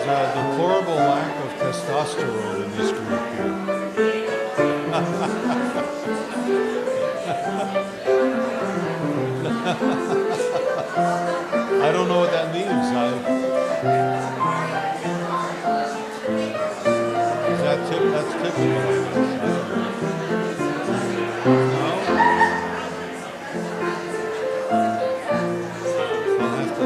deplorable lack of testosterone in this group here. I don't know what that means. That's typical, I guess. No? I'll have to...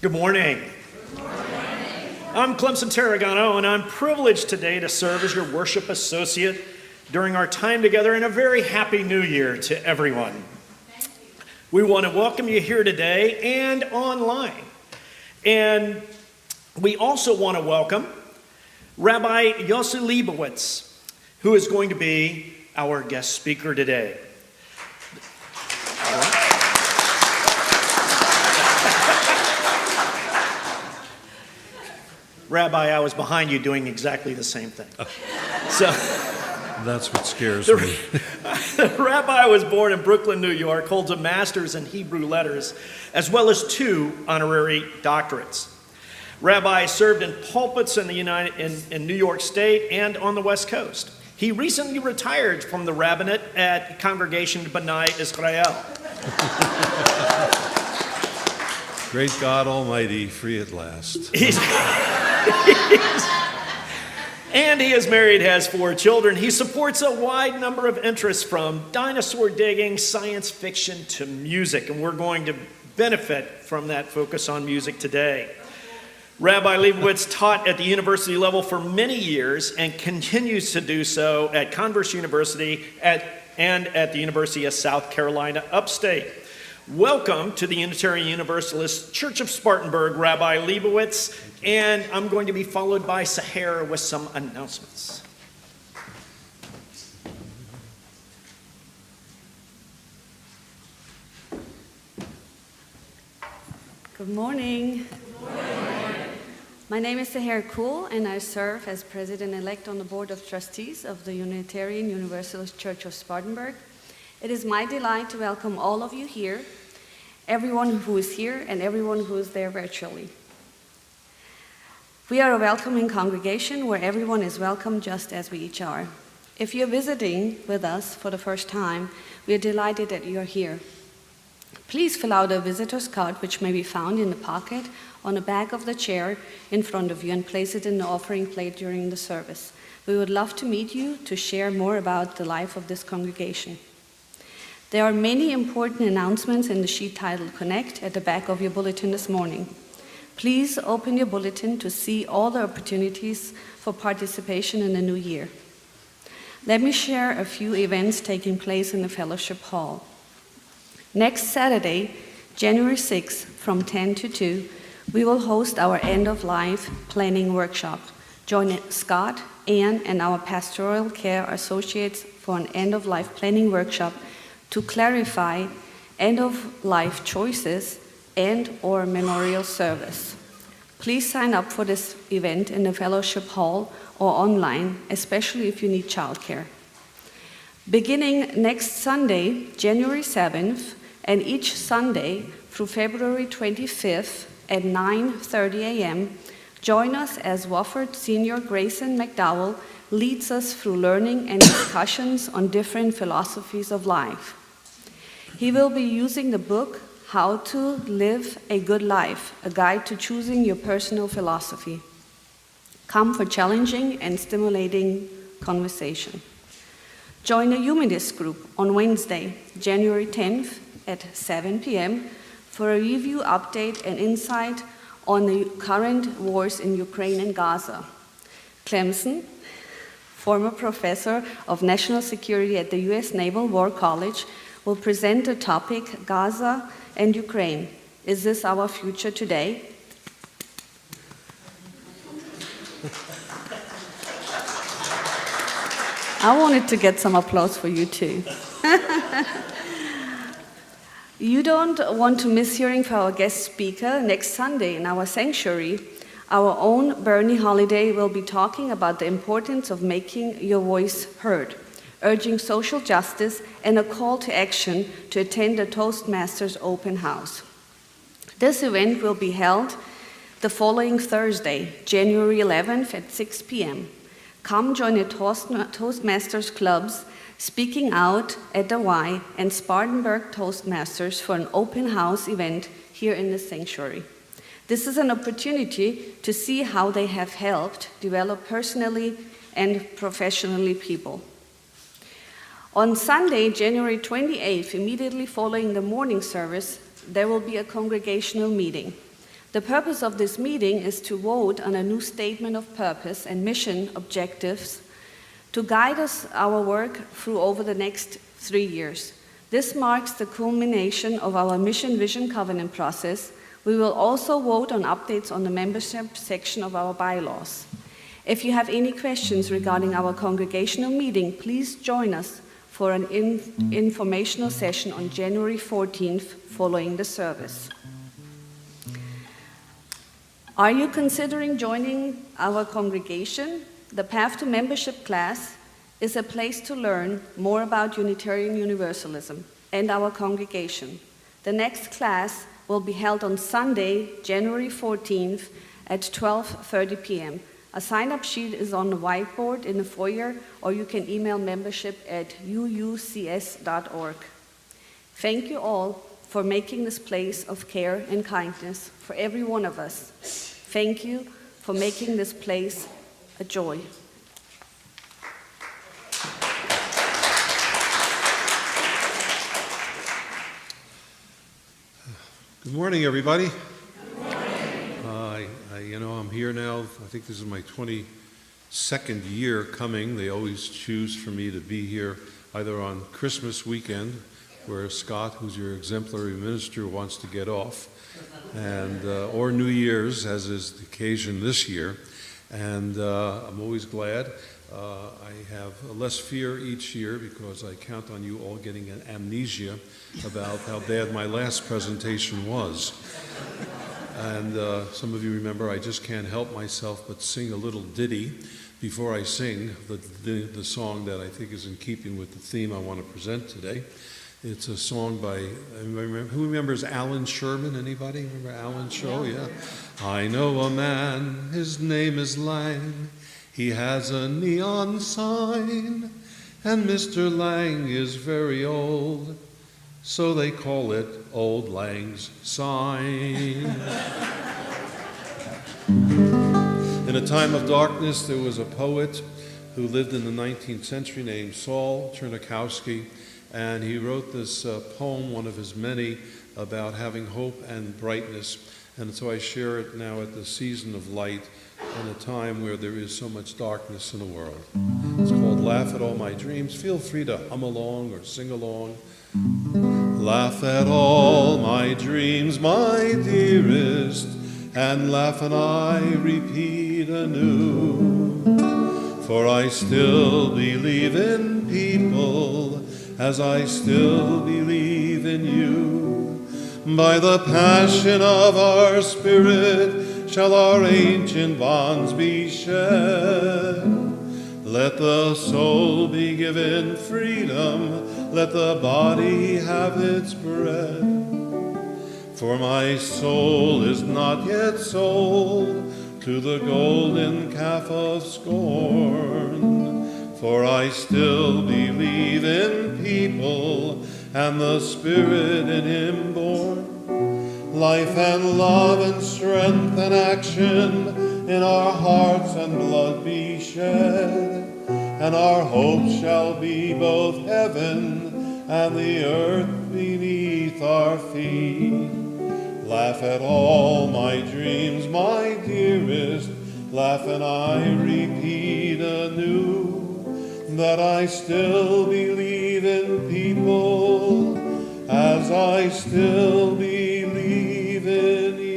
Good morning. Good morning. I'm Clemson Tarragano, and I'm privileged today to serve as your worship associate during our time together, and a very happy new year to everyone. We want to welcome you here today and online. And we also want to welcome Rabbi Yossi Leibowitz, who is going to be our guest speaker today. Rabbi, I was behind you doing exactly the same thing. So that's what scares me. The rabbi was born in Brooklyn, New York, holds a master's in Hebrew letters, as well as 2 honorary doctorates. Rabbi served in pulpits in New York State and on the West Coast. He recently retired from the rabbinate at Congregation B'nai Israel. Great God Almighty, free at last. And he is married, has 4 children. He supports a wide number of interests, from dinosaur digging, science fiction, to music. And we're going to benefit from that focus on music today. Rabbi Leibowitz taught at the university level for many years and continues to do so at Converse University and at the University of South Carolina, upstate. Welcome to the Unitarian Universalist Church of Spartanburg, Rabbi Leibowitz, and I'm going to be followed by Sahara with some announcements. Good morning. Good morning. My name is Seher Kuhl, and I serve as President-elect on the Board of Trustees of the Unitarian Universalist Church of Spartanburg. It is my delight to welcome all of you here, everyone who is here and everyone who is there virtually. We are a welcoming congregation where everyone is welcome just as we each are. If you're visiting with us for the first time, we are delighted that you are here. Please fill out a visitor's card, which may be found in the pocket on the back of the chair in front of you, and place it in the offering plate during the service. We would love to meet you to share more about the life of this congregation. There are many important announcements in the sheet titled Connect at the back of your bulletin this morning. Please open your bulletin to see all the opportunities for participation in the new year. Let me share a few events taking place in the fellowship hall. Next Saturday, January 6th, from 10 to 2, we will host our end-of-life planning workshop. Join Scott, Ann, and our pastoral care associates for an end-of-life planning workshop to clarify end-of-life choices and/or memorial service. Please sign up for this event in the fellowship hall or online, especially if you need childcare. Beginning next Sunday, January 7th, and each Sunday through February 25th at 9:30 a.m., join us as Wofford Senior Grayson McDowell leads us through learning and discussions on different philosophies of life. He will be using the book, How to Live a Good Life, a guide to choosing your personal philosophy. Come for challenging and stimulating conversation. Join a humanist group on Wednesday, January 10th at 7 p.m. for a review, update, and insight on the current wars in Ukraine and Gaza. Clemson, former professor of national security at the U.S. Naval War College, will present the topic Gaza and Ukraine. Is this our future today? I wanted to get some applause for you too. You don't want to miss hearing from our guest speaker next Sunday in our sanctuary. Our own Bernie Holiday will be talking about the importance of making your voice heard, urging social justice and a call to action to attend the Toastmasters open house. This event will be held the following Thursday, January 11th at 6 p.m. Come join the Toastmasters clubs, Speaking Out at the Y, and Spartanburg Toastmasters for an open house event here in the sanctuary. This is an opportunity to see how they have helped develop personally and professionally people. On Sunday, January 28th, immediately following the morning service, there will be a congregational meeting. The purpose of this meeting is to vote on a new statement of purpose and mission objectives to guide our work through over the next 3 years. This marks the culmination of our Mission Vision Covenant process. We will also vote on updates on the membership section of our bylaws. If you have any questions regarding our congregational meeting, please join us for an informational session on January 14th following the service. Are you considering joining our congregation? The Path to Membership class is a place to learn more about Unitarian Universalism and our congregation. The next class will be held on Sunday, January 14th at 12:30 p.m. A sign-up sheet is on the whiteboard in the foyer, or you can email membership at uucs.org. Thank you all for making this place of care and kindness for every one of us. Thank you for making this place a joy. Good morning, everybody. Good morning. I'm here now. I think this is my 22nd year coming. They always choose for me to be here either on Christmas weekend, where Scott, who's your exemplary minister, wants to get off, and or New Year's, as is the occasion this year. And I'm always glad. I have less fear each year because I count on you all getting an amnesia about how bad my last presentation was. And some of you remember I just can't help myself but sing a little ditty before I sing the song that I think is in keeping with the theme I want to present today. It's a song by, who remembers Alan Sherman? Anybody remember Alan Sherman? Yeah. I know a man, his name is Lang. He has a neon sign, and Mr. Lang is very old, so they call it Old Lang's Sign. In a time of darkness, there was a poet who lived in the 19th century named Saul Chernakowski, and he wrote this poem, one of his many, about having hope and brightness. And so I share it now at the season of light in a time where there is so much darkness in the world. It's called Laugh at All My Dreams. Feel free to hum along or sing along. Laugh at all my dreams, my dearest, and laugh and I repeat anew. For I still believe in people, as I still believe in you. By the passion of our spirit shall our ancient bonds be shed. Let the soul be given freedom, let the body have its bread. For my soul is not yet sold to the golden calf of scorn. For I still believe in people and the Spirit in him born. Life and love and strength and action in our hearts and blood be shed, and our hope shall be both heaven and the earth beneath our feet. Laugh at all my dreams, my dearest, laugh and I repeat anew, that I still believe in people, as I still believe in you.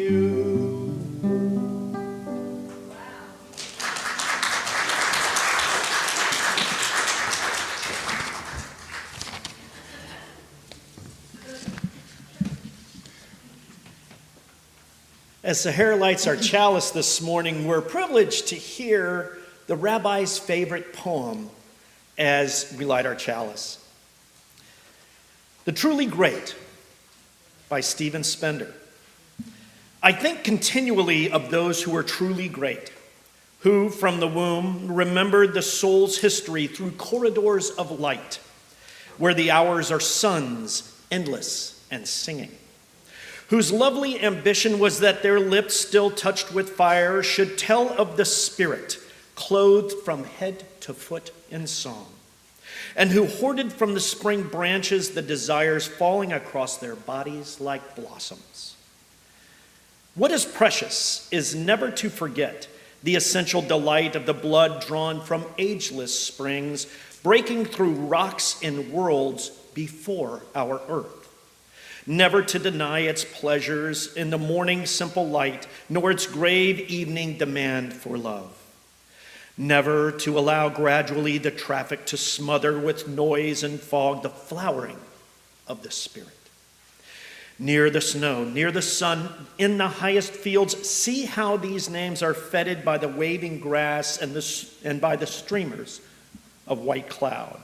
As Sahara lights our chalice this morning, we're privileged to hear the rabbi's favorite poem as we light our chalice. The Truly Great by Stephen Spender. I think continually of those who are truly great, who from the womb remembered the soul's history through corridors of light, where the hours are suns, endless and singing, whose lovely ambition was that their lips still touched with fire should tell of the Spirit, clothed from head to foot in song, and who hoarded from the spring branches the desires falling across their bodies like blossoms. What is precious is never to forget the essential delight of the blood drawn from ageless springs, breaking through rocks in worlds before our earth. Never to deny its pleasures in the morning simple light, nor its grave evening demand for love. Never to allow gradually the traffic to smother with noise and fog the flowering of the Spirit. Near the snow, near the sun, in the highest fields, see how these names are fetid by the waving grass and by the streamers of white cloud,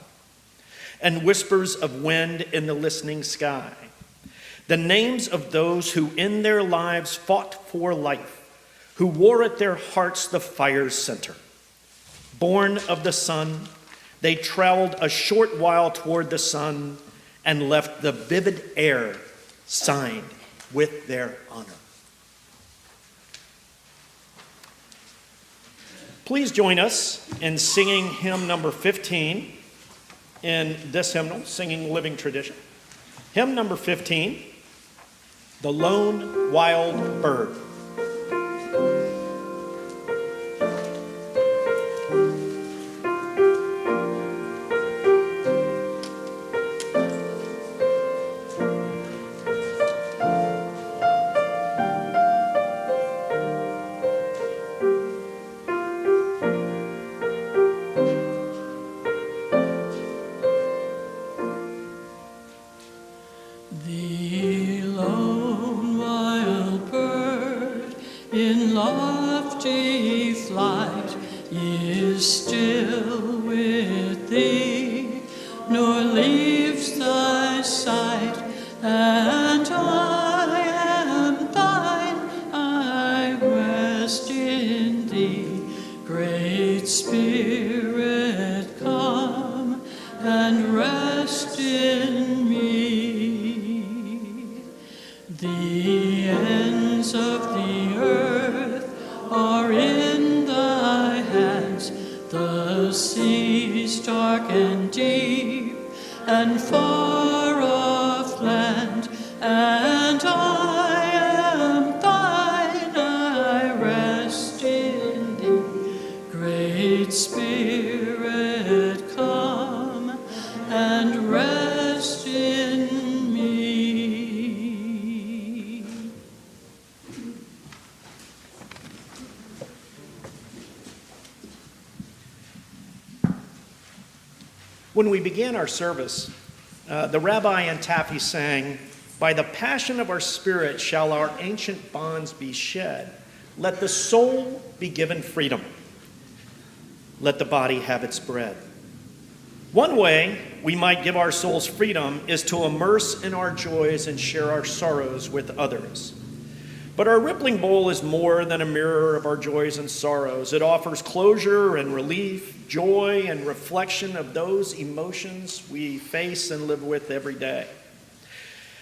and whispers of wind in the listening sky. The names of those who in their lives fought for life, who wore at their hearts the fire's center. Born of the sun, they traveled a short while toward the sun and left the vivid air signed with their honor. Please join us in singing hymn number 15 in this hymnal, Singing Living Tradition. Hymn number 15, The Lone Wild Bird. The lone wild bird faith light is still with thee, nor leaves thy sight, and I am thine, I rest in thee. Great Spirit, come and rest in me. The ends of the earth are in thy hands, the seas dark and deep and far off land, and I am thine, I rest in thee. Great Spirit, come and rest in me. When we began our service, the rabbi and Taffy sang, "By the passion of our spirit shall our ancient bonds be shed. Let the soul be given freedom. Let the body have its bread." One way we might give our souls freedom is to immerse in our joys and share our sorrows with others. But our rippling bowl is more than a mirror of our joys and sorrows. It offers closure and relief, joy and reflection of those emotions we face and live with every day.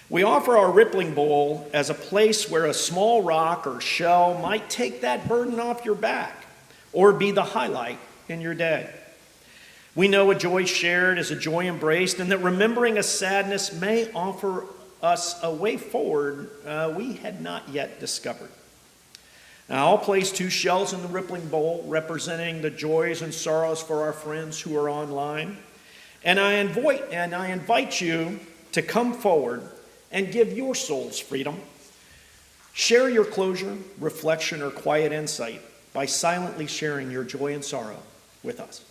We offer our rippling bowl as a place where a small rock or shell might take that burden off your back or be the highlight in your day. We know a joy shared is a joy embraced, and that remembering a sadness may offer us a way forward we had not yet discovered. Now, I'll place 2 shells in the rippling bowl representing the joys and sorrows for our friends who are online. And I invite you to come forward and give your souls freedom. Share your closure, reflection, or quiet insight by silently sharing your joy and sorrow with us.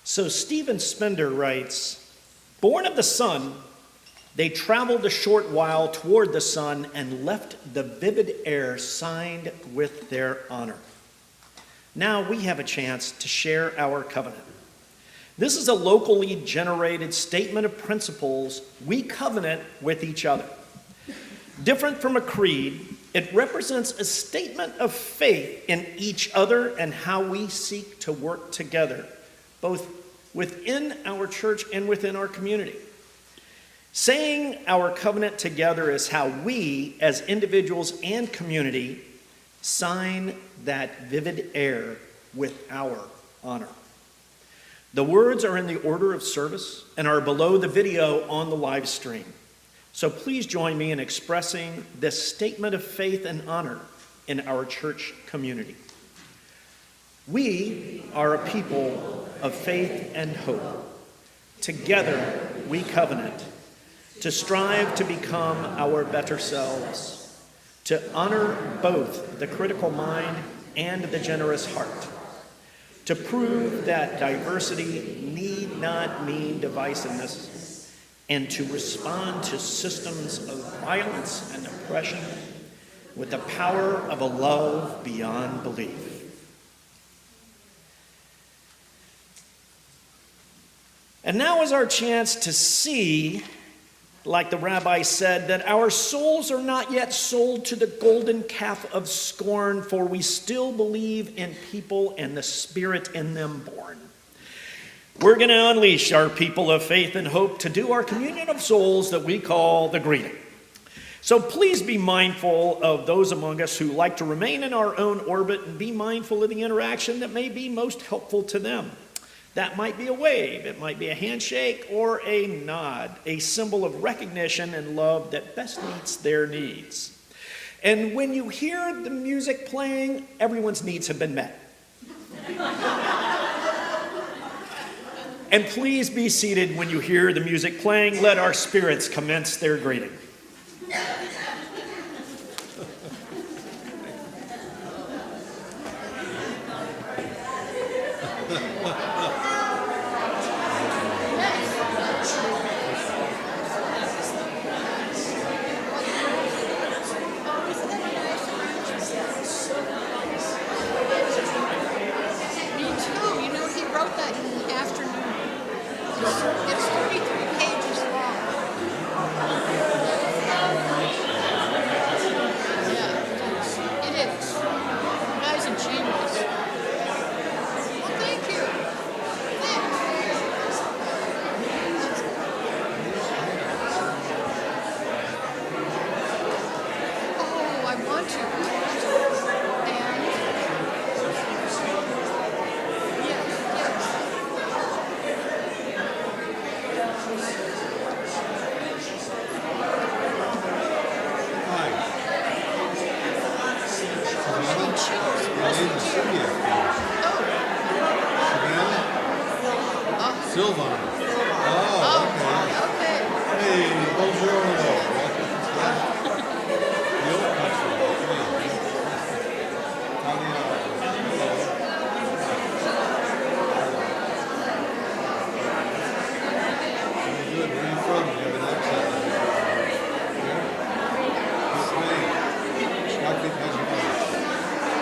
So Stephen Spender writes, "Born of the sun, They traveled a short while toward the sun and left the vivid air signed with their honor. Now we have a chance to share our covenant. This is a locally generated statement of principles we covenant with each other. Different from a creed, it represents a statement of faith in each other and how we seek to work together, both within our church and within our community. Saying our covenant together is how we, as individuals and community, sign that vivid air with our honor. The words are in the order of service and are below the video on the live stream. So please join me in expressing this statement of faith and honor in our church community. We are a people of faith and hope. Together we covenant to strive to become our better selves, to honor both the critical mind and the generous heart, to prove that diversity need not mean divisiveness, and to respond to systems of violence and oppression with the power of a love beyond belief. And now is our chance to see, like the rabbi said, that our souls are not yet sold to the golden calf of scorn, for we still believe in people and the spirit in them born. We're going to unleash our people of faith and hope to do our communion of souls that we call the greeting. So please be mindful of those among us who like to remain in our own orbit, and be mindful of the interaction that may be most helpful to them. That might be a wave, it might be a handshake, or a nod, a symbol of recognition and love that best meets their needs. And when you hear the music playing, everyone's needs have been met. And please be seated when you hear the music playing. Let our spirits commence their greeting. It's 33 pages long. Sylvan. Oh, okay. Hey, bonjour. The old country. Good. Where are you from? You have an accent. Here? Scotland has a voice.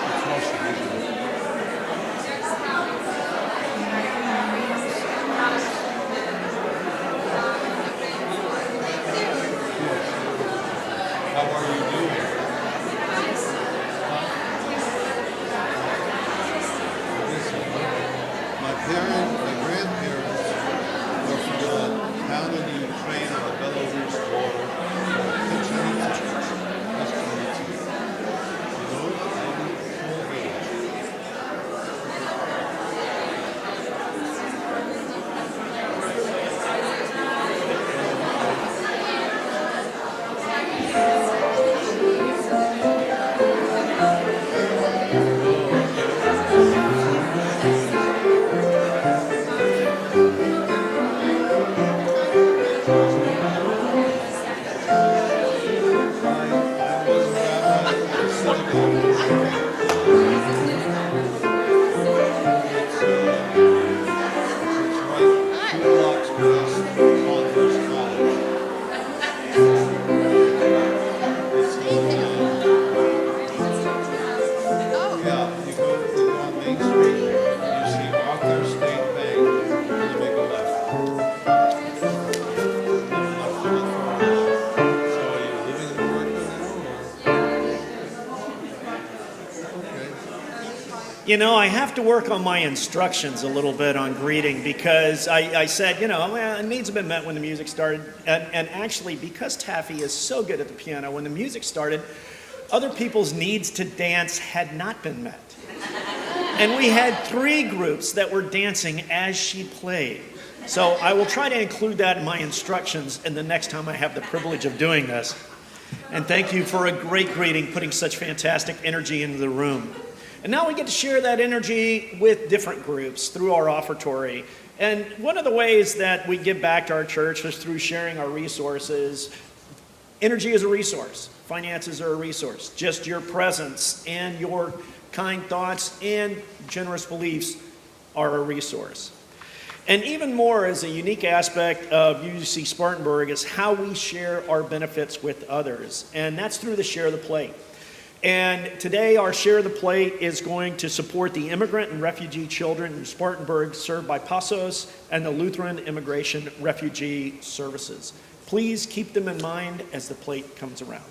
It's Russian, isn't it? How are you doing? My grandparents were from the town in the Ukraine on the Belarus border. That's you know, small village. It's right 2 blocks past Converse College. You know, I have to work on my instructions a little bit on greeting because I said, you know, well, needs have been met when the music started. And actually, because Taffy is so good at the piano, when the music started, other people's needs to dance had not been met. And we had 3 groups that were dancing as she played. So I will try to include that in my instructions and the next time I have the privilege of doing this. And thank you for a great greeting, putting such fantastic energy into the room. And now we get to share that energy with different groups through our offertory. And one of the ways that we give back to our church is through sharing our resources. Energy is a resource. Finances are a resource. Just your presence and your kind thoughts and generous beliefs are a resource. And even more as a unique aspect of UC Spartanburg is how we share our benefits with others. And that's through the Share the Plate. And today our Share the Plate is going to support the immigrant and refugee children in Spartanburg served by Pasos and the Lutheran Immigration Refugee Services. Please keep them in mind as the plate comes around.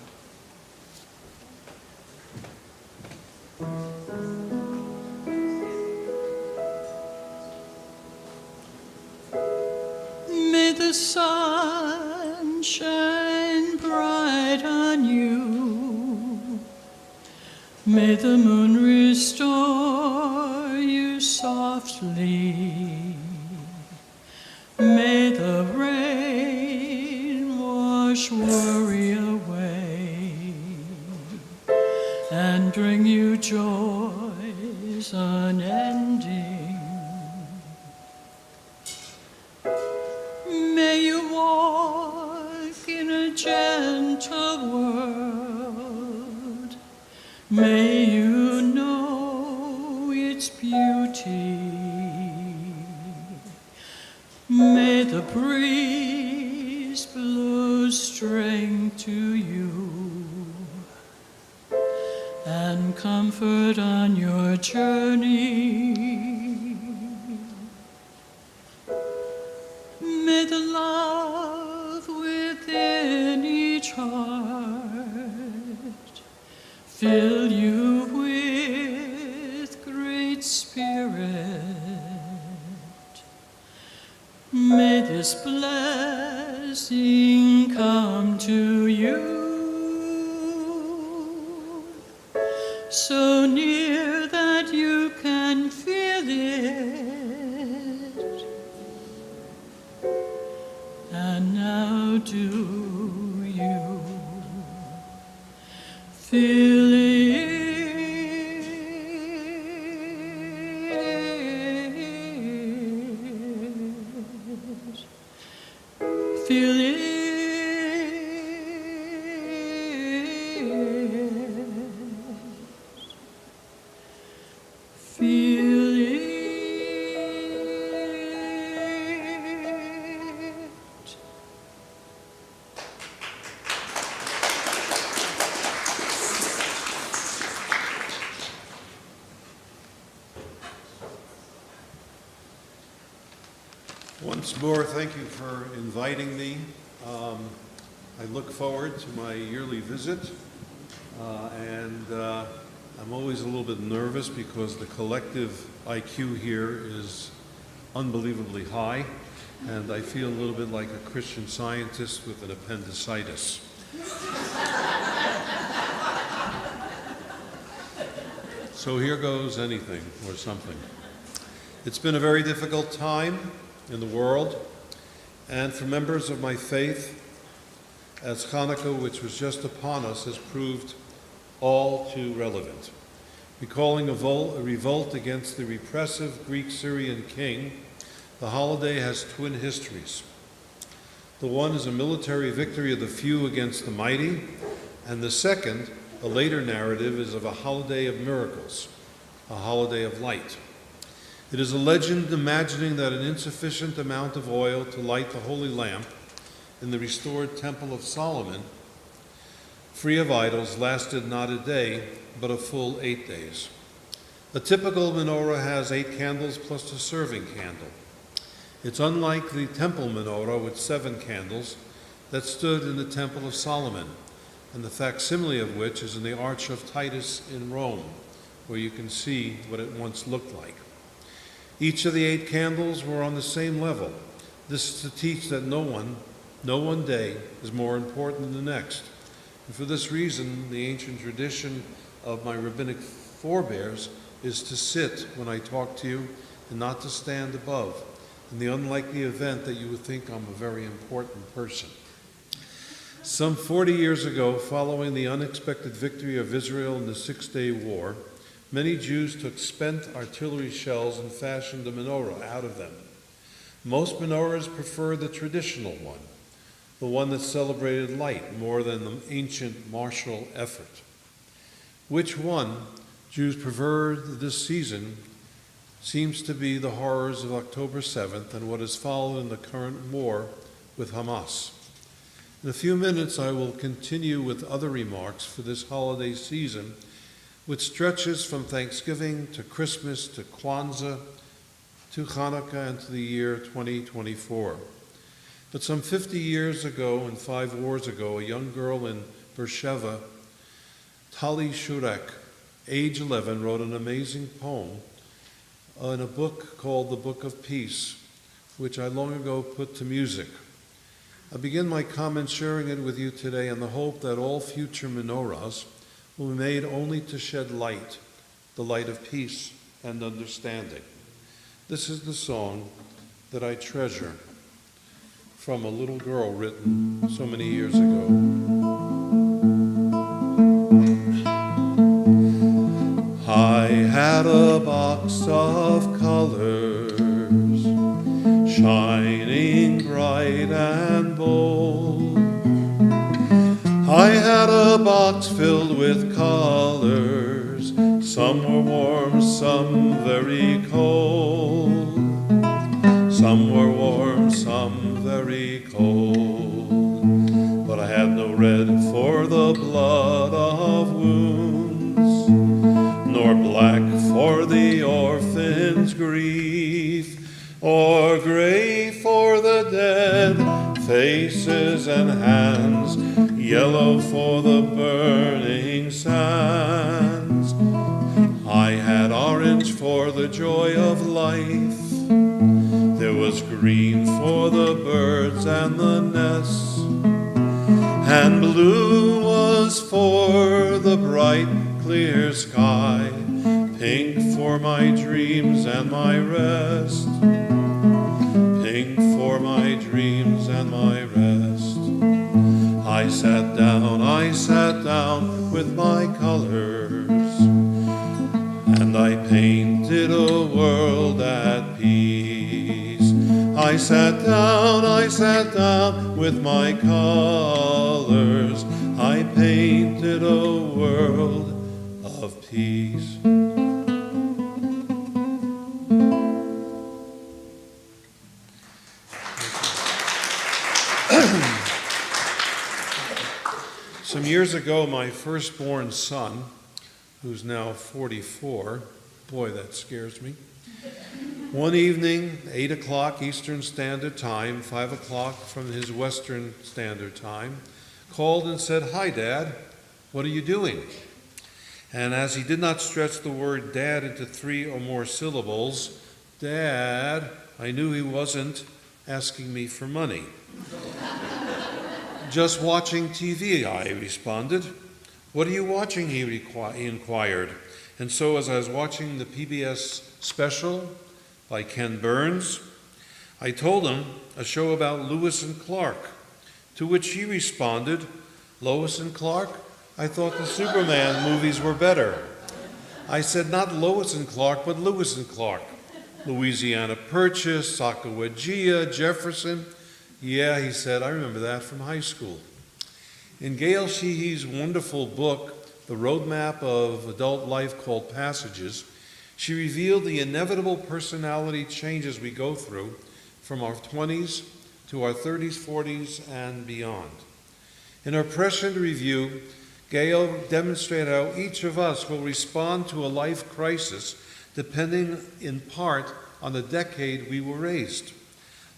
May the sun shine bright on you. May the moon restore you softly. May the rain wash worry away and bring you joys unending. May you walk in a gentle world. May you know its beauty. May the breeze blow strength to you and comfort on your journey. May the love within each heart fill you with great spirit. May this blessing come to you, so near that you can feel it. And now do you feel it? Feel it? Feel it? Once more, thank you for inviting me. I look forward to my yearly visit, and I'm always a little bit nervous because the collective IQ here is unbelievably high, and I feel a little bit like a Christian Scientist with an appendicitis. So here goes anything or something. It's been a very difficult time in the world, and for members of my faith, as Hanukkah, which was just upon us, has proved all too relevant. Recalling a revolt against the repressive Greek-Syrian king, the holiday has twin histories. The one is a military victory of the few against the mighty, and the second, a later narrative, is of a holiday of miracles, a holiday of light. It is a legend imagining that an insufficient amount of oil to light the holy lamp in the restored Temple of Solomon, free of idols, lasted not a day, but a full 8 days. A typical menorah has 8 candles plus a serving candle. It's unlike the temple menorah with 7 candles that stood in the Temple of Solomon, and the facsimile of which is in the Arch of Titus in Rome, where you can see what it once looked like. Each of the 8 candles were on the same level. This is to teach that no one day is more important than the next. And for this reason, the ancient tradition of my rabbinic forebears is to sit when I talk to you and not to stand above, in the unlikely event that you would think I'm a very important person. Some 40 years ago, following the unexpected victory of Israel in the Six-Day War, many Jews took spent artillery shells and fashioned a menorah out of them. Most menorahs prefer the traditional one, the one that celebrated light more than the ancient martial effort. Which one Jews preferred this season seems to be the horrors of October 7th and what has followed in the current war with Hamas. In a few minutes, I will continue with other remarks for this holiday season, which stretches from Thanksgiving to Christmas to Kwanzaa to Hanukkah and to the year 2024. But some 50 years ago and 5 wars ago, a young girl in Beersheba, Tali Shurek, age 11, wrote an amazing poem in a book called The Book of Peace, which I long ago put to music. I begin my comment sharing it with you today in the hope that all future menorahs will be made only to shed light, the light of peace and understanding. This is the song that I treasure from a little girl written so many years ago. I had a box of colors, shining bright and bold. I had a box filled with colors, some were warm, some very cold. Some were warm, some very cold. But I had no red for the blood of wounds, nor black for the orphan's grief, or gray for the dead faces and hands, yellow for the burning sands. I had orange for the joy of life, there was green for the birds and the nests, and blue was for the bright clear sky, pink for my dreams and my rest, pink for my dreams and my rest. I sat down with my colors, and I painted a world at peace. I sat down with my colors, I painted a world of peace. Some years ago, my firstborn son, who's now 44, boy, that scares me. One evening, 8 o'clock Eastern Standard Time, 5 o'clock from his Western Standard Time, called and said, "Hi, Dad, what are you doing?" And as he did not stretch the word Dad into 3 or more syllables, Dad, I knew he wasn't asking me for money. "Just watching TV," I responded. "What are you watching?" he inquired. And so as I was watching the PBS special by Ken Burns, I told him a show about Lewis and Clark, to which he responded, "Lois and Clark? I thought the Superman movies were better." I said, "Not Lois and Clark, but Lewis and Clark. Louisiana Purchase, Sacagawea, Jefferson." "Yeah," he said, "I remember that from high school." In Gail Sheehy's wonderful book, The Roadmap of Adult Life, called Passages, she revealed the inevitable personality changes we go through from our 20s to our 30s, 40s, and beyond. In her prescient review, Gail demonstrated how each of us will respond to a life crisis depending in part on the decade we were raised.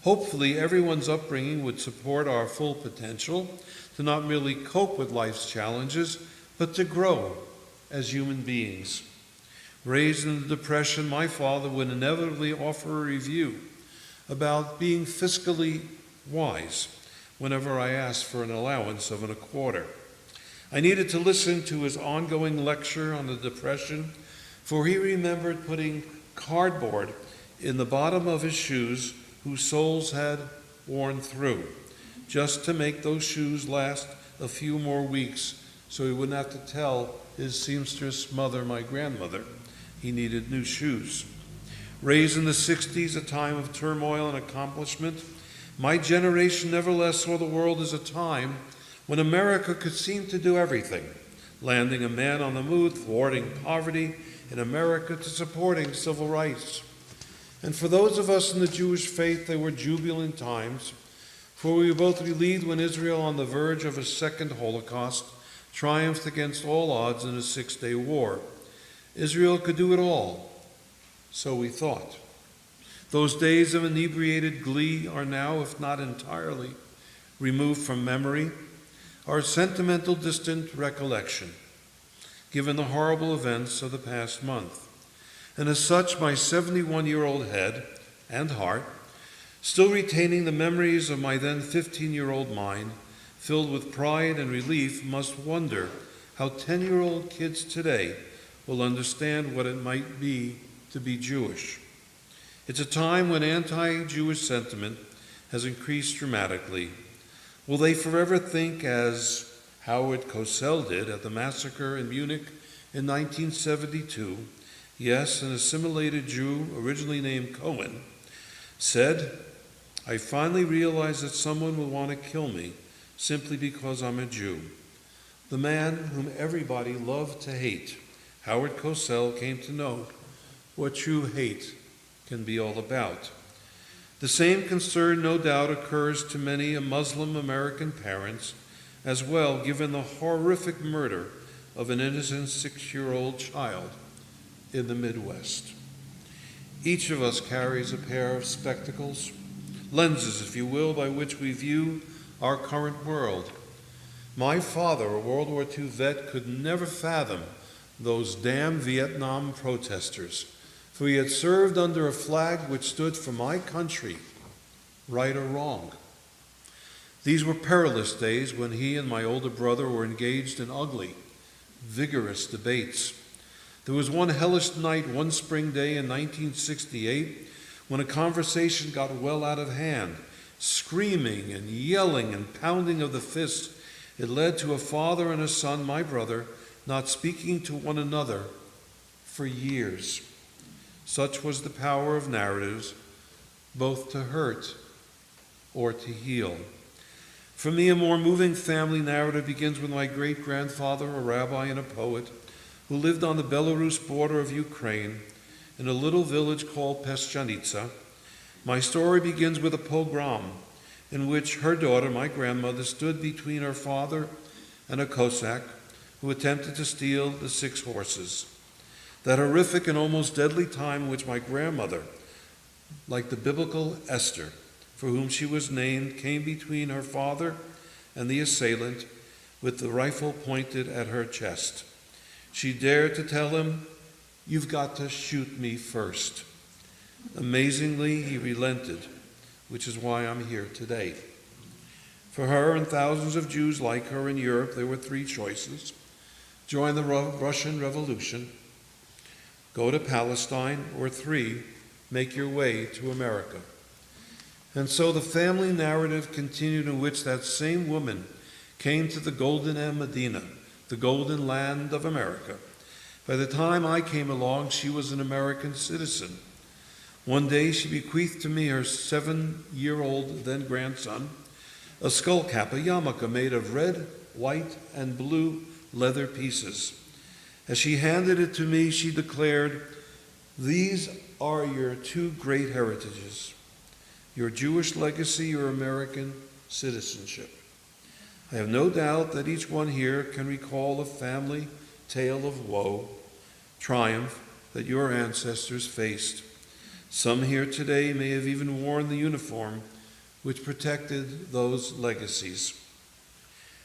Hopefully, everyone's upbringing would support our full potential to not merely cope with life's challenges, but to grow as human beings. Raised in the Depression, my father would inevitably offer a review about being fiscally wise whenever I asked for an allowance of a quarter. I needed to listen to his ongoing lecture on the Depression, for he remembered putting cardboard in the bottom of his shoes whose soles had worn through, just to make those shoes last a few more weeks so he wouldn't have to tell his seamstress mother, my grandmother, he needed new shoes. Raised in the 60s, a time of turmoil and accomplishment, my generation nevertheless saw the world as a time when America could seem to do everything, landing a man on the move, thwarting poverty in America, to supporting civil rights. And for those of us in the Jewish faith, they were jubilant times, for we were both relieved when Israel, on the verge of a second Holocaust, triumphed against all odds in a 6-day war. Israel could do it all, so we thought. Those days of inebriated glee are now, if not entirely, removed from memory, our sentimental distant recollection, given the horrible events of the past month. And as such, my 71-year-old head and heart, still retaining the memories of my then 15-year-old mind, filled with pride and relief, must wonder how 10-year-old kids today will understand what it might be to be Jewish. It's a time when anti-Jewish sentiment has increased dramatically. Will they forever think, as Howard Cosell did at the massacre in Munich in 1972, yes, an assimilated Jew, originally named Cohen, said, "I finally realized that someone will want to kill me simply because I'm a Jew." The man whom everybody loved to hate, Howard Cosell, came to know what true hate can be all about. The same concern, no doubt, occurs to many Muslim American parents as well, given the horrific murder of an innocent 6-year-old child in the Midwest. Each of us carries a pair of spectacles, lenses, if you will, by which we view our current world. My father, a World War II vet, could never fathom those damn Vietnam protesters, for he had served under a flag which stood for my country, right or wrong. These were perilous days when he and my older brother were engaged in ugly, vigorous debates. There was one hellish night, one spring day in 1968, when a conversation got well out of hand. Screaming and yelling and pounding of the fist, it led to a father and a son, my brother, not speaking to one another for years. Such was the power of narratives, both to hurt or to heal. For me, a more moving family narrative begins with my great-grandfather, a rabbi and a poet, who lived on the Belarus border of Ukraine in a little village called Peshchanitsa. My story begins with a pogrom in which her daughter, my grandmother, stood between her father and a Cossack who attempted to steal the 6 horses. That horrific and almost deadly time in which my grandmother, like the biblical Esther, for whom she was named, came between her father and the assailant with the rifle pointed at her chest. She dared to tell him, "You've got to shoot me first." Amazingly, he relented, which is why I'm here today. For her and thousands of Jews like her in Europe, there were 3 choices: join the Russian Revolution, go to Palestine, or 3, make your way to America. And so the family narrative continued, in which that same woman came to the Golden Medina, the golden land of America. By the time I came along, she was an American citizen. One day she bequeathed to me, her 7-year-old then grandson, a skull cap, a yarmulke made of red, white, and blue leather pieces. As she handed it to me, she declared, "These are your 2 great heritages, your Jewish legacy, your American citizenship." I have no doubt that each one here can recall a family tale of woe, triumph that your ancestors faced. Some here today may have even worn the uniform which protected those legacies.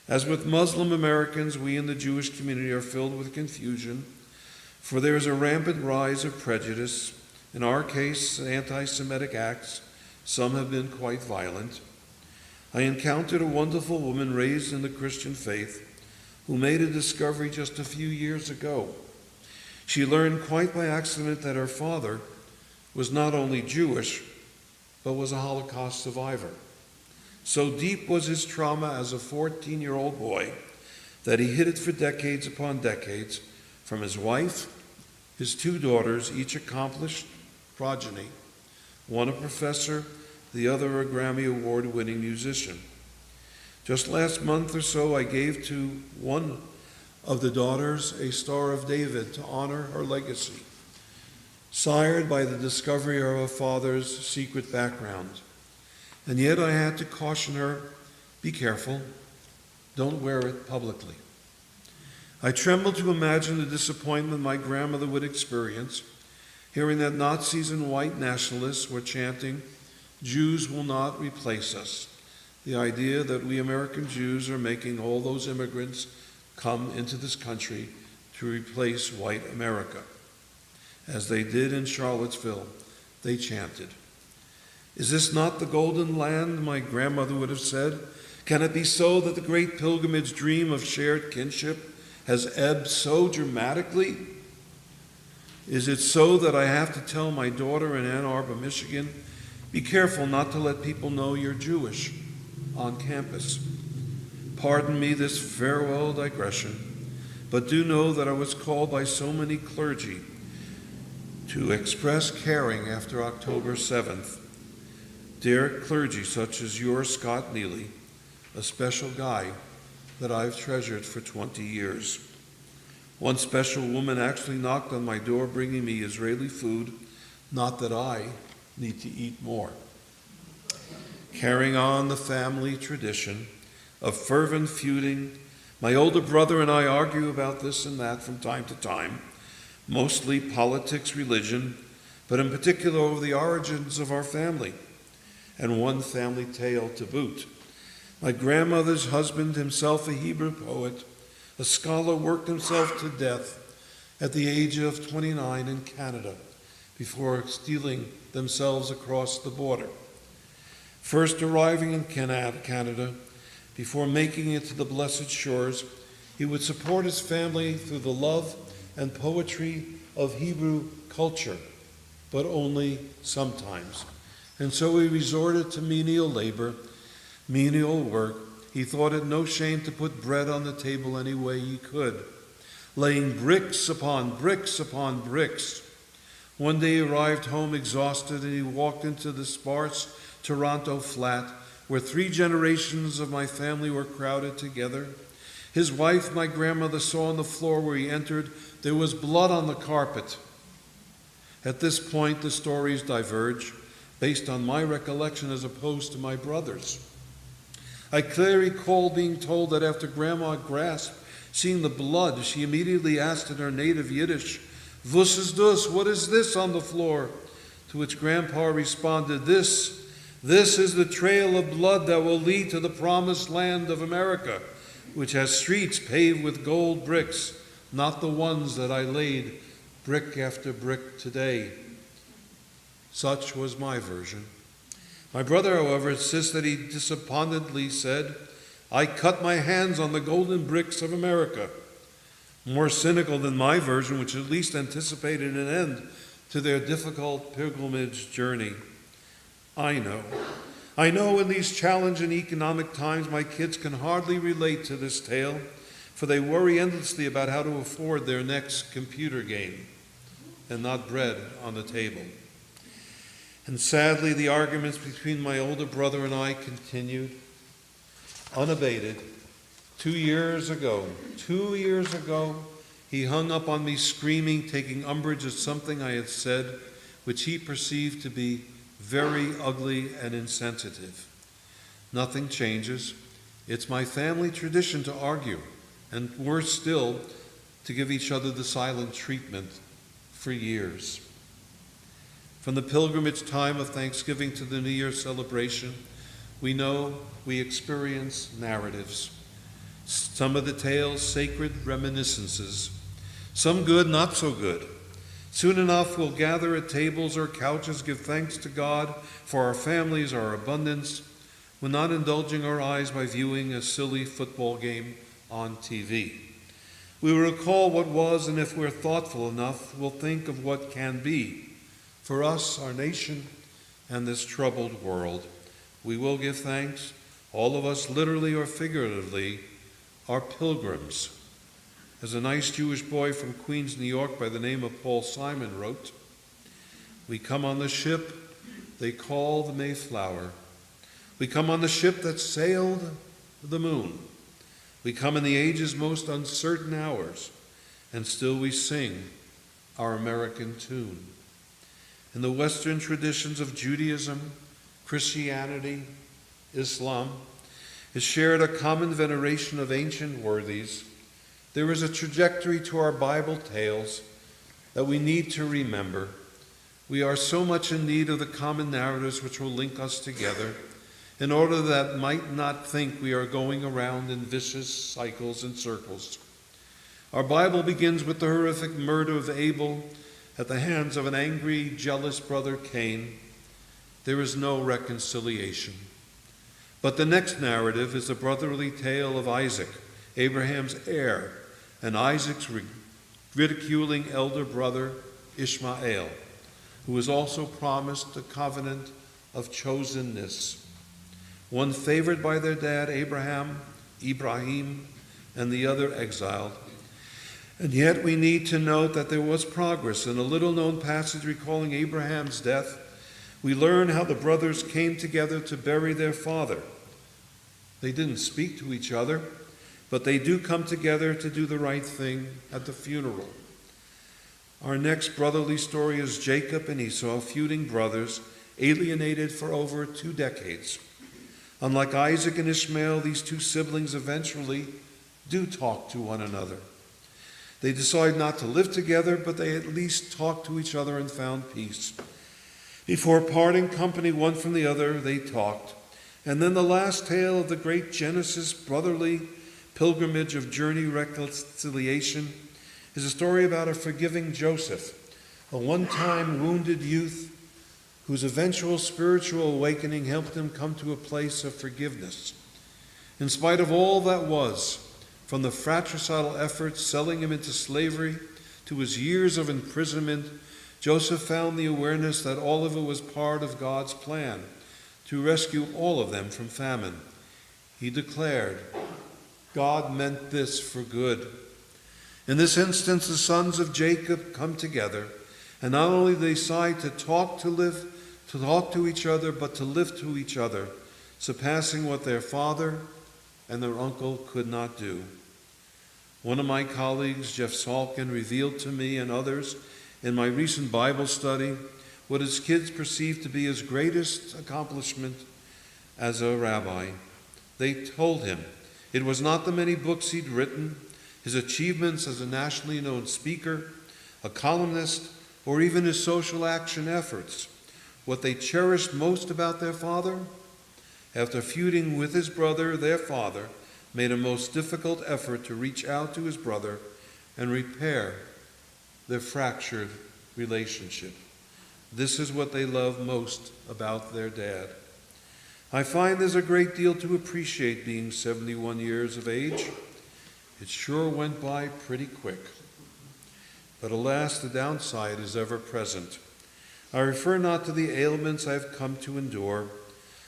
As with Muslim Americans, we in the Jewish community are filled with confusion. For there is a rampant rise of prejudice, in our case, anti-Semitic acts. Some have been quite violent. I encountered a wonderful woman raised in the Christian faith who made a discovery just a few years ago. She learned quite by accident that her father was not only Jewish, but was a Holocaust survivor. So deep was his trauma as a 14-year-old boy that he hid it for decades upon decades from his wife, his two daughters, each accomplished progeny, one a professor, the other a Grammy Award-winning musician. Just last month or so, I gave to one of the daughters a Star of David to honor her legacy, sired by the discovery of her father's secret background. And yet I had to caution her, be careful, don't wear it publicly. I trembled to imagine the disappointment my grandmother would experience, hearing that Nazis and white nationalists were chanting, "Jews will not replace us." The idea that we American Jews are making all those immigrants come into this country to replace white America. As they did in Charlottesville, they chanted. "Is this not the golden land?" my grandmother would have said. "Can it be so that the great pilgrimage dream of shared kinship has ebbed so dramatically? Is it so that I have to tell my daughter in Ann Arbor, Michigan, be careful not to let people know you're Jewish on campus?" Pardon me this farewell digression, but do know that I was called by so many clergy to express caring after October 7th. Dear clergy such as yours, Scott Neely, a special guy that I've treasured for 20 years. One special woman actually knocked on my door bringing me Israeli food, not that I need to eat more. Carrying on the family tradition of fervent feuding, my older brother and I argue about this and that from time to time, mostly politics, religion, but in particular over the origins of our family, and one family tale to boot. My grandmother's husband, himself a Hebrew poet, a scholar, worked himself to death at the age of 29 in Canada before stealing themselves across the border. First arriving in Canada, before making it to the blessed shores, he would support his family through the love and poetry of Hebrew culture, but only sometimes. And so he resorted to menial labor, menial work. He thought it no shame to put bread on the table any way he could, laying bricks upon bricks upon bricks. One day he arrived home exhausted, and he walked into the sparse Toronto flat where 3 generations of my family were crowded together. His wife, my grandmother, saw on the floor where he entered there was blood on the carpet. At this point, the stories diverge based on my recollection as opposed to my brother's. I clearly recall being told that after Grandma grasped, seeing the blood, she immediately asked in her native Yiddish, "Was ist das? What is this on the floor?" To which Grandpa responded, This is the trail of blood that will lead to the promised land of America, which has streets paved with gold bricks, not the ones that I laid brick after brick today." Such was my version. My brother, however, insists that he disappointedly said, "I cut my hands on the golden bricks of America." More cynical than my version, which at least anticipated an end to their difficult pilgrimage journey. I know in these challenging economic times my kids can hardly relate to this tale, for they worry endlessly about how to afford their next computer game and not bread on the table. And sadly, the arguments between my older brother and I continued unabated. 2 years ago, he hung up on me screaming, taking umbrage at something I had said, which he perceived to be very ugly and insensitive. Nothing changes. It's my family tradition to argue, and worse still, to give each other the silent treatment for years. From the pilgrimage time of Thanksgiving to the New Year celebration, we know we experience narratives. Some of the tales, sacred reminiscences. some good, not so good. Soon enough, we'll gather at tables or couches, give thanks to God for our families, our abundance, when not indulging our eyes by viewing a silly football game on TV. We will recall what was, and if we're thoughtful enough, we'll think of what can be. For us, our nation, and this troubled world, we will give thanks. All of us, literally or figuratively, are pilgrims. As a nice Jewish boy from Queens, New York, by the name of Paul Simon wrote, "We come on the ship they call the Mayflower. We come on the ship that sailed the moon. We come in the age's most uncertain hours, and still we sing our American tune." In the Western traditions of Judaism, Christianity, Islam, is shared a common veneration of ancient worthies. There is a trajectory to our Bible tales that we need to remember. We are so much in need of the common narratives which will link us together, in order that might not think we are going around in vicious cycles and circles. Our Bible begins with the horrific murder of Abel at the hands of an angry, jealous brother Cain. There is no reconciliation. But the next narrative is the brotherly tale of Isaac, Abraham's heir, and Isaac's ridiculing elder brother Ishmael, who was also promised the covenant of chosenness. One favored by their dad Abraham, Ibrahim, and the other exiled. And yet we need to note that there was progress. In a little-known passage recalling Abraham's death, we learn how the brothers came together to bury their father. They didn't speak to each other, but they do come together to do the right thing at the funeral. Our next brotherly story is Jacob and Esau, feuding brothers, alienated for over 2 decades. Unlike Isaac and Ishmael, these two siblings eventually do talk to one another. They decide not to live together, but they at least talked to each other and found peace. Before parting company one from the other, they talked. And then the last tale of the great Genesis brotherly pilgrimage of journey reconciliation is a story about a forgiving Joseph, a one-time wounded youth whose eventual spiritual awakening helped him come to a place of forgiveness. In spite of all that was, from the fratricidal efforts selling him into slavery to his years of imprisonment, Joseph found the awareness that all of it was part of God's plan to rescue all of them from famine. He declared, God meant this for good. In this instance, the sons of Jacob come together, and not only they decide to talk to each other, but to live to each other, surpassing what their father and their uncle could not do. One of my colleagues, Jeff Salkin, revealed to me and others in my recent Bible study what his kids perceived to be his greatest accomplishment as a rabbi. They told him it was not the many books he'd written, his achievements as a nationally known speaker, a columnist, or even his social action efforts. What they cherished most about their father, after feuding with his brother, their father made a most difficult effort to reach out to his brother and repair their fractured relationship. This is what they love most about their dad. I find there's a great deal to appreciate being 71 years of age. It sure went by pretty quick. But alas, the downside is ever present. I refer not to the ailments I've come to endure,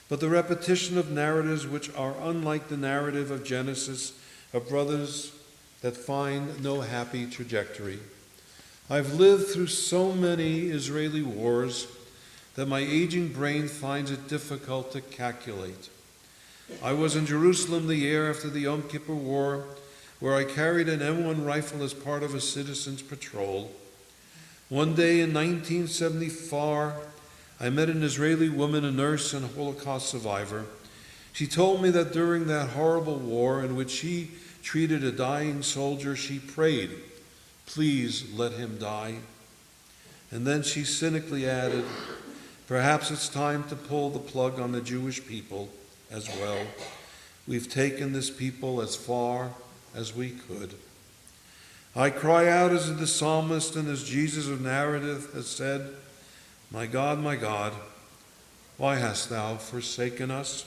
but the repetition of narratives which are unlike the narrative of Genesis, of brothers that find no happy trajectory. I've lived through so many Israeli wars that my aging brain finds it difficult to calculate. I was in Jerusalem the year after the Yom Kippur War, where I carried an M1 rifle as part of a citizen's patrol. One day in 1974, I met an Israeli woman, a nurse and a Holocaust survivor. She told me that during that horrible war in which she treated a dying soldier, she prayed, please let him die. And then she cynically added, perhaps it's time to pull the plug on the Jewish people as well. We've taken this people as far as we could. I cry out as the psalmist and as Jesus of Nazareth has said, my God, why hast thou forsaken us?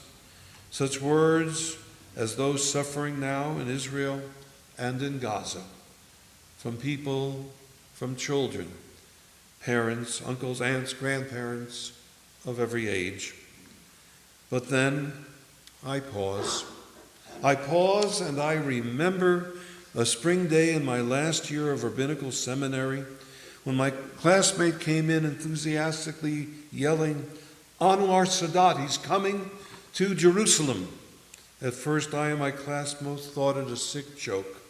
Such words as those suffering now in Israel and in Gaza, from people, from children, parents, uncles, aunts, grandparents of every age. But then I pause. I pause and I remember a spring day in my last year of rabbinical seminary when my classmate came in enthusiastically yelling, Anwar Sadat, he's coming to Jerusalem. At first, I and my class both thought it a sick joke.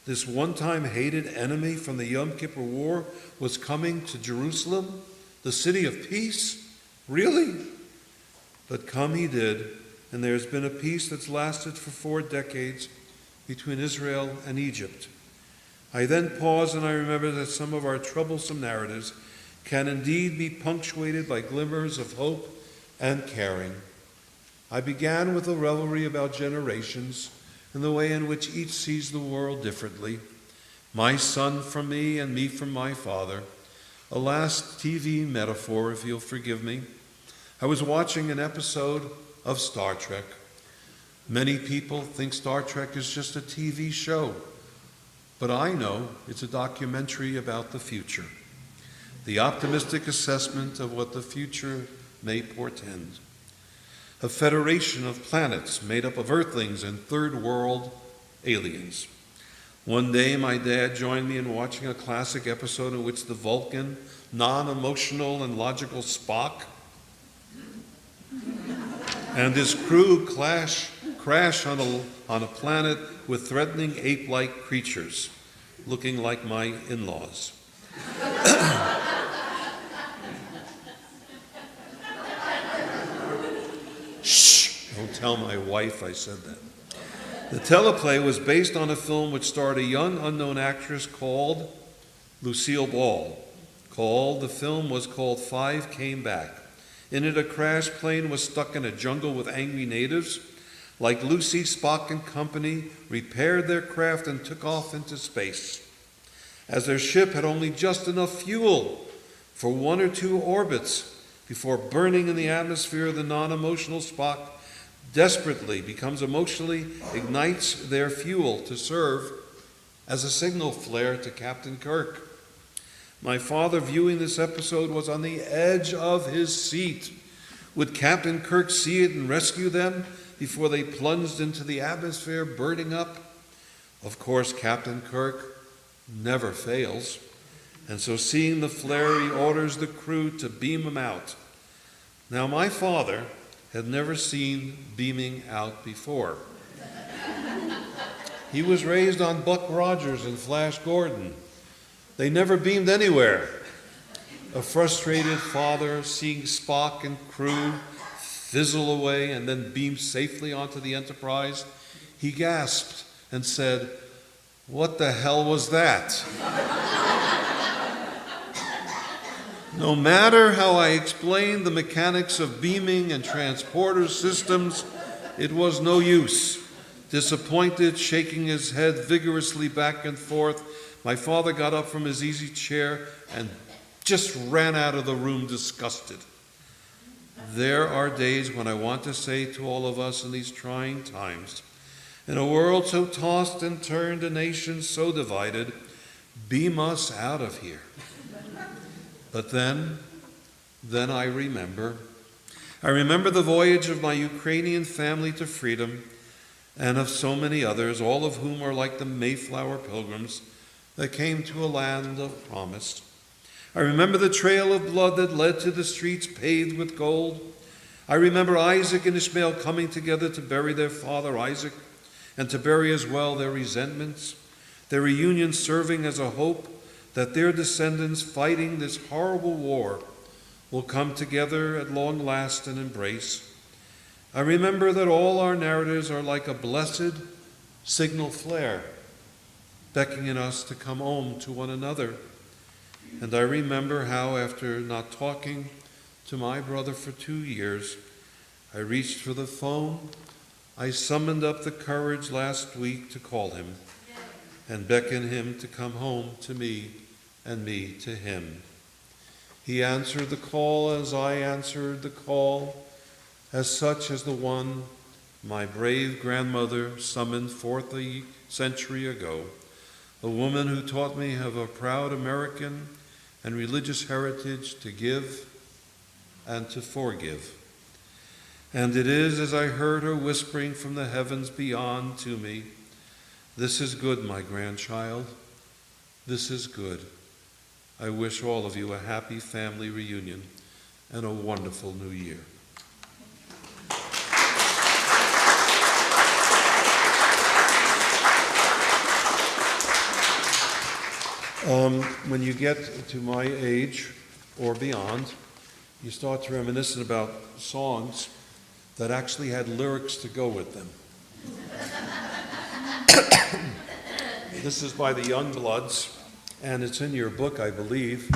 This one-time hated enemy from the Yom Kippur War was coming to Jerusalem, the city of peace? Really? But come he did, and there's been a peace that's lasted for 4 decades between Israel and Egypt. I then pause and I remember that some of our troublesome narratives can indeed be punctuated by glimmers of hope and caring. I began with a revelry about generations and the way in which each sees the world differently. My son from me and me from my father. A last TV metaphor, if you'll forgive me. I was watching an episode of Star Trek. Many people think Star Trek is just a TV show, but I know it's a documentary about the future, the optimistic assessment of what the future may portend. A federation of planets made up of Earthlings and third world aliens. One day, my dad joined me in watching a classic episode in which the Vulcan, non-emotional and logical Spock and his crew crash on a planet with threatening ape-like creatures, looking like my in-laws. Shh! Don't tell my wife I said that. The teleplay was based on a film which starred a young unknown actress called Lucille Ball. The film was called Five Came Back. In it, a crashed plane was stuck in a jungle with angry natives. Like Lucy, Spock and company repaired their craft and took off into space. As their ship had only just enough fuel for 1 or 2 orbits before burning in the atmosphere, the non-emotional Spock desperately becomes emotionally, ignites their fuel to serve as a signal flare to Captain Kirk. My father, viewing this episode, was on the edge of his seat. Would Captain Kirk see it and rescue them before they plunged into the atmosphere, burning up? Of course, Captain Kirk never fails. And so seeing the flare, he orders the crew to beam him out. Now, my father had never seen beaming out before. He was raised on Buck Rogers and Flash Gordon. They never beamed anywhere. A frustrated father seeing Spock and crew fizzle away and then beam safely onto the Enterprise, he gasped and said, "What the hell was that?" No matter how I explained the mechanics of beaming and transporter systems, it was no use. Disappointed, shaking his head vigorously back and forth, my father got up from his easy chair and just ran out of the room disgusted. There are days when I want to say to all of us in these trying times, in a world so tossed and turned, a nation so divided, beam us out of here. But then I remember. I remember the voyage of my Ukrainian family to freedom and of so many others, all of whom are like the Mayflower pilgrims that came to a land of promise. I remember the trail of blood that led to the streets paved with gold. I remember Isaac and Ishmael coming together to bury their father Isaac and to bury as well their resentments, their reunion serving as a hope that their descendants fighting this horrible war will come together at long last and embrace. I remember that all our narratives are like a blessed signal flare, beckoning us to come home to one another. And I remember how, after not talking to my brother for 2 years, I reached for the phone. I summoned up the courage last week to call him. and beckon him to come home to me and me to him. He answered the call as I answered the call, as such as the one my brave grandmother summoned forth a century ago, a woman who taught me of a proud American and religious heritage to give and to forgive. And it is as I heard her whispering from the heavens beyond to me, "This is good, my grandchild. This is good." I wish all of you a happy family reunion and a wonderful new year. When you get to my age or beyond, you start to reminisce about songs that actually had lyrics to go with them. This is by the Youngbloods, and it's in your book, I believe,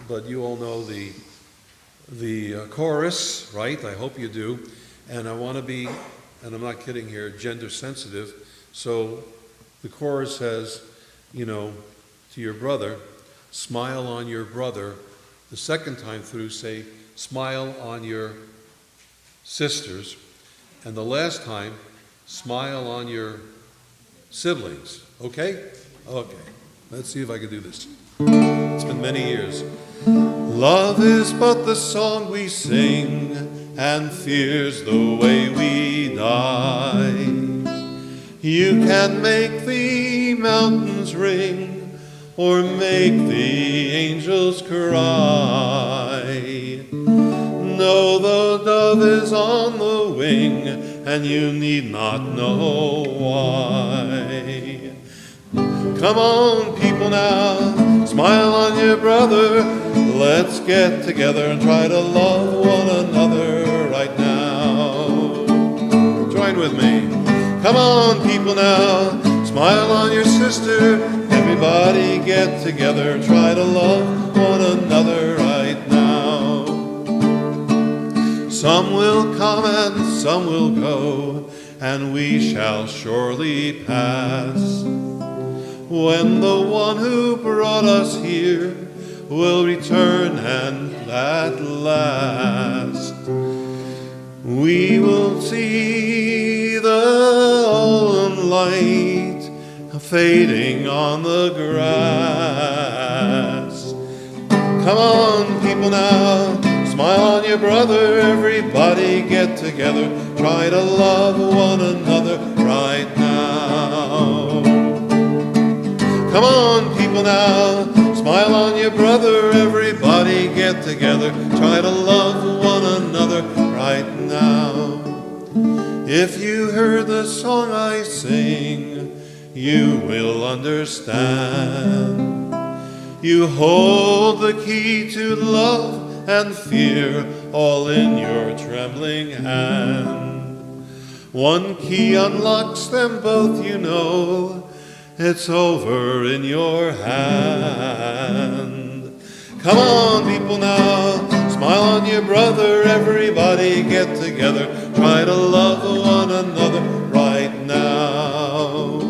but you all know the chorus, right? I hope you do. And I want to be, and I'm not kidding here, gender sensitive. So the chorus says, to your brother, smile on your brother. The second time through, say, smile on your sisters. And the last time, smile on your siblings. Okay? Okay. Let's see if I can do this. It's been many years. Love is but the song we sing, and fear's the way we die. You can make the mountains ring, or make the angels cry. No, the dove is on the wing, and you need not know why. Come on, people now, smile on your brother. Let's get together and try to love one another right now. Join with me. Come on, people now, smile on your sister. Everybody get together and try to love one another right now. Some will come and some will go, and we shall surely pass, when the one who brought us here will return, and at last we will see the autumn light fading on the grass. Come on, people now, smile on your brother. Everybody get together, try to love one another right now. Come on, people now, smile on your brother. Everybody get together, try to love one another right now. If you heard the song I sing, you will understand. You hold the key to love and fear all in your trembling hand. One key unlocks them both, you know. It's over in your hand. Come on, people now, smile on your brother. Everybody get together, try to love one another right now.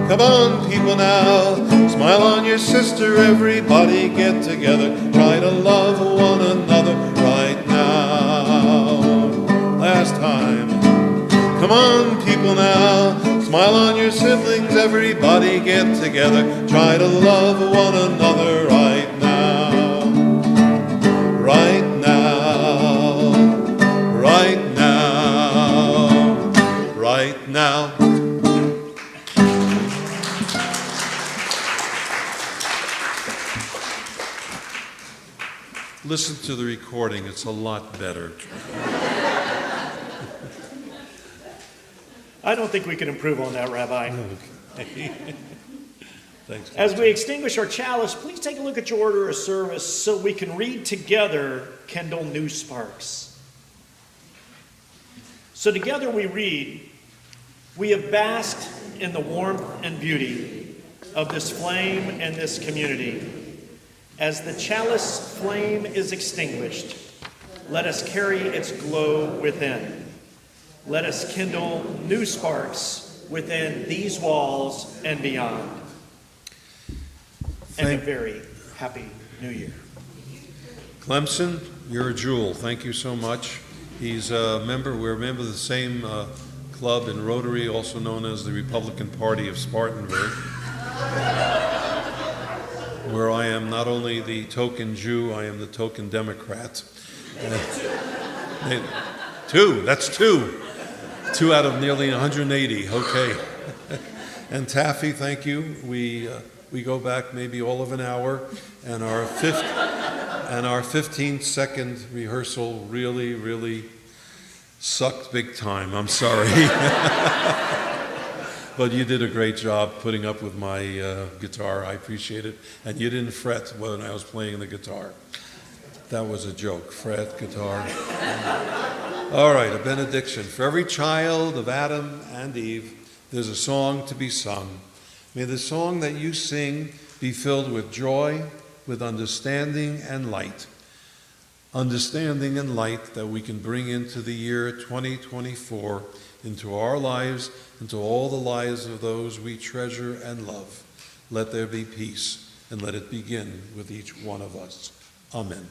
Come on, people now, smile on your sister. Everybody get together, try to love one another right now. Last time. Come on, people now, smile on your siblings. Everybody get together, try to love one another right now. Right now. Right now. Right now. Listen to the recording, it's a lot better. I don't think we can improve on that, Rabbi. Okay. Thanks. As we extinguish our chalice, please take a look at your order of service so we can read together Kindle New Sparks. So together we read, "We have basked in the warmth and beauty of this flame and this community. As the chalice flame is extinguished, let us carry its glow within. Let us kindle new sparks within these walls and beyond. And a very happy New Year. Clemson, you're a jewel. Thank you so much. We're a member of the same club in Rotary, also known as the Republican Party of Spartanburg, where I am not only the token Jew, I am the token Democrat. That's two. 2 out of nearly 180, okay. And Taffy, thank you. We go back maybe all of an hour, and our 15-second rehearsal really sucked big time. I'm sorry. But you did a great job putting up with my guitar. I appreciate it. And you didn't fret when I was playing the guitar. That was a joke. Fret, guitar. All right, a benediction. For every child of Adam and Eve, there's a song to be sung. May the song that you sing be filled with joy, with understanding and light. Understanding and light that we can bring into the year 2024, into our lives, into all the lives of those we treasure and love. Let there be peace, and let it begin with each one of us. Amen.